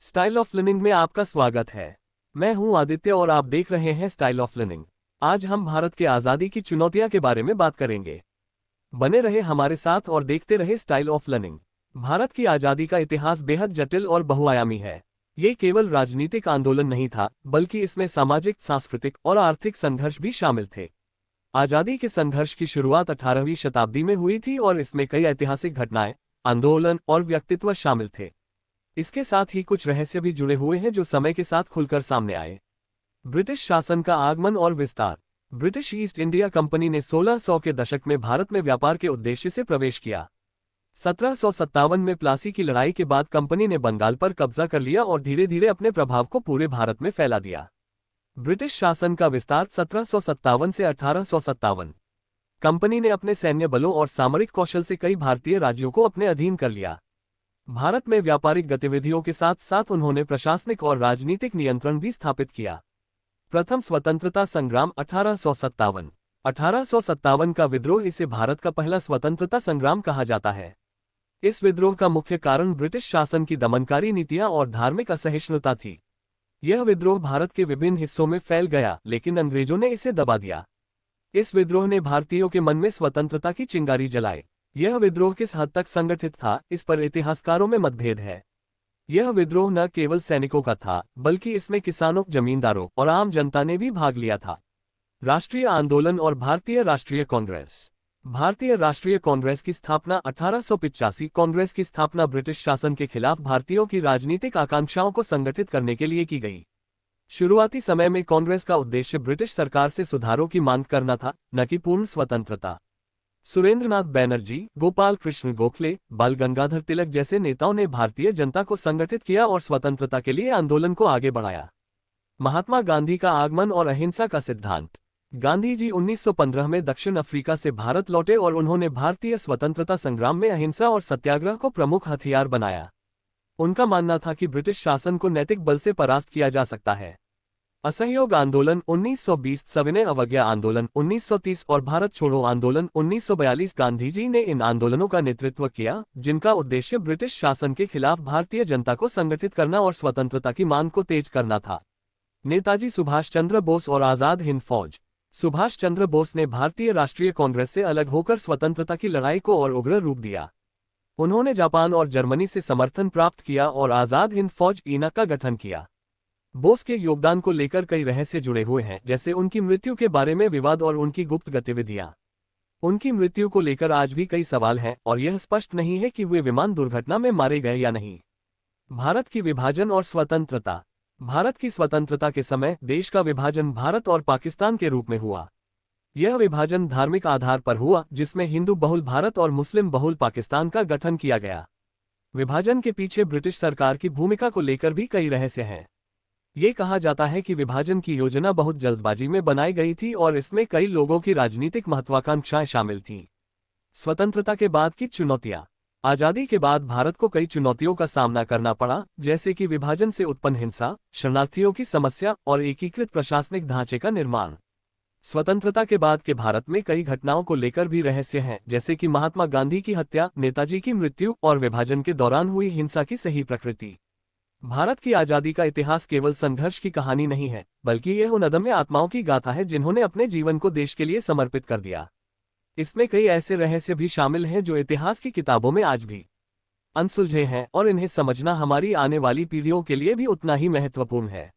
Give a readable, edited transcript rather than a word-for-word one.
Style of living में आपका स्वागत है। मैं हूं आदित्य और आप देख रहे हैं स्टाइल ऑफ लिविंग। आज हम भारत के आज़ादी की चुनौतियां के बारे में बात करेंगे। बने रहे हमारे साथ और देखते रहे स्टाइल ऑफ लिविंग। भारत की आज़ादी का इतिहास बेहद जटिल और बहुआयामी है। ये केवल राजनीतिक आंदोलन नहीं था, बल्कि इसमें सामाजिक, सांस्कृतिक और आर्थिक संघर्ष भी शामिल थे। आज़ादी के संघर्ष की शुरुआत 18वीं शताब्दी में हुई थी और इसमें कई ऐतिहासिक घटनाएं, आंदोलन और व्यक्तित्व शामिल थे। इसके साथ ही कुछ रहस्य भी जुड़े हुए हैं जो समय के साथ खुलकर सामने आए। ब्रिटिश शासन का आगमन और विस्तार। ब्रिटिश ईस्ट इंडिया कंपनी ने 1600 के दशक में भारत में व्यापार के उद्देश्य से प्रवेश किया। 1757 में प्लासी की लड़ाई के बाद कंपनी ने बंगाल पर कब्जा कर लिया और धीरे धीरे अपने प्रभाव को पूरे भारत में फैला दिया। ब्रिटिश शासन का विस्तार 1757 से 1857। कंपनी ने अपने सैन्य बलों और सामरिक कौशल से कई भारतीय राज्यों को अपने अधीन कर लिया। भारत में व्यापारिक गतिविधियों के साथ साथ उन्होंने प्रशासनिक और राजनीतिक नियंत्रण भी स्थापित किया। प्रथम स्वतंत्रता संग्राम 1857। 1857 का विद्रोह, इसे भारत का पहला स्वतंत्रता संग्राम कहा जाता है। इस विद्रोह का मुख्य कारण ब्रिटिश शासन की दमनकारी नीतियां और धार्मिक असहिष्णुता थी। यह विद्रोह भारत के विभिन्न हिस्सों में फैल गया, लेकिन अंग्रेजों ने इसे दबा दिया। इस विद्रोह ने भारतीयों के मन में स्वतंत्रता की चिंगारी जलाई। यह विद्रोह किस हद तक संगठित था, इस पर इतिहासकारों में मतभेद है। यह विद्रोह न केवल सैनिकों का था, बल्कि इसमें किसानों, जमींदारों और आम जनता ने भी भाग लिया था। राष्ट्रीय आंदोलन और भारतीय राष्ट्रीय कांग्रेस। भारतीय राष्ट्रीय कांग्रेस की स्थापना 1885। कांग्रेस की स्थापना ब्रिटिश शासन के खिलाफ भारतीयों की राजनीतिक आकांक्षाओं को संगठित करने के लिए की गई। शुरुआती समय में कांग्रेस का उद्देश्य ब्रिटिश सरकार से सुधारों की मांग करना था, न कि पूर्ण स्वतंत्रता। सुरेंद्रनाथ बैनर्जी, गोपाल कृष्ण गोखले, बाल गंगाधर तिलक जैसे नेताओं ने भारतीय जनता को संगठित किया और स्वतंत्रता के लिए आंदोलन को आगे बढ़ाया। महात्मा गांधी का आगमन और अहिंसा का सिद्धांत। गांधी जी 1915 में दक्षिण अफ्रीका से भारत लौटे और उन्होंने भारतीय स्वतंत्रता संग्राम में अहिंसा और सत्याग्रह को प्रमुख हथियार बनाया। उनका मानना था कि ब्रिटिश शासन को नैतिक बल से परास्त किया जा सकता है। असहयोग आंदोलन 1920, सविनय अवज्ञा आंदोलन 1930 और भारत छोड़ो आंदोलन 1942। गांधी जी ने इन आंदोलनों का नेतृत्व किया, जिनका उद्देश्य ब्रिटिश शासन के खिलाफ भारतीय जनता को संगठित करना और स्वतंत्रता की मांग को तेज करना था। नेताजी सुभाष चंद्र बोस और आजाद हिंद फौज। सुभाष चंद्र बोस ने भारतीय राष्ट्रीय कांग्रेस से अलग होकर स्वतंत्रता की लड़ाई को और उग्र रूप दिया। उन्होंने जापान और जर्मनी से समर्थन प्राप्त किया और आजाद हिंद फौज ईना का गठन किया। बोस के योगदान को लेकर कई रहस्य जुड़े हुए हैं, जैसे उनकी मृत्यु के बारे में विवाद और उनकी गुप्त गतिविधियां। उनकी मृत्यु को लेकर आज भी कई सवाल हैं और यह स्पष्ट नहीं है कि वे विमान दुर्घटना में मारे गए या नहीं। भारत की विभाजन और स्वतंत्रता। भारत की स्वतंत्रता के समय देश का विभाजन भारत और पाकिस्तान के रूप में हुआ। यह विभाजन धार्मिक आधार पर हुआ, जिसमें हिंदू बहुल भारत और मुस्लिम बहुल पाकिस्तान का गठन किया गया। विभाजन के पीछे ब्रिटिश सरकार की भूमिका को लेकर भी कई रहस्य हैं। ये कहा जाता है कि विभाजन की योजना बहुत जल्दबाजी में बनाई गई थी और इसमें कई लोगों की राजनीतिक महत्वाकांक्षाएं शामिल थीं। स्वतंत्रता के बाद की चुनौतियां। आजादी के बाद भारत को कई चुनौतियों का सामना करना पड़ा, जैसे कि विभाजन से उत्पन्न हिंसा, शरणार्थियों की समस्या और एकीकृत प्रशासनिक ढांचे का निर्माण। स्वतंत्रता के बाद के भारत में कई घटनाओं को लेकर भी रहस्य हैं, जैसे कि महात्मा गांधी की हत्या, नेताजी की मृत्यु और विभाजन के दौरान हुई हिंसा की सही प्रकृति। भारत की आजादी का इतिहास केवल संघर्ष की कहानी नहीं है, बल्कि यह उन अदम्य आत्माओं की गाथा है जिन्होंने अपने जीवन को देश के लिए समर्पित कर दिया। इसमें कई ऐसे रहस्य भी शामिल हैं जो इतिहास की किताबों में आज भी अनसुलझे हैं और इन्हें समझना हमारी आने वाली पीढ़ियों के लिए भी उतना ही महत्वपूर्ण है।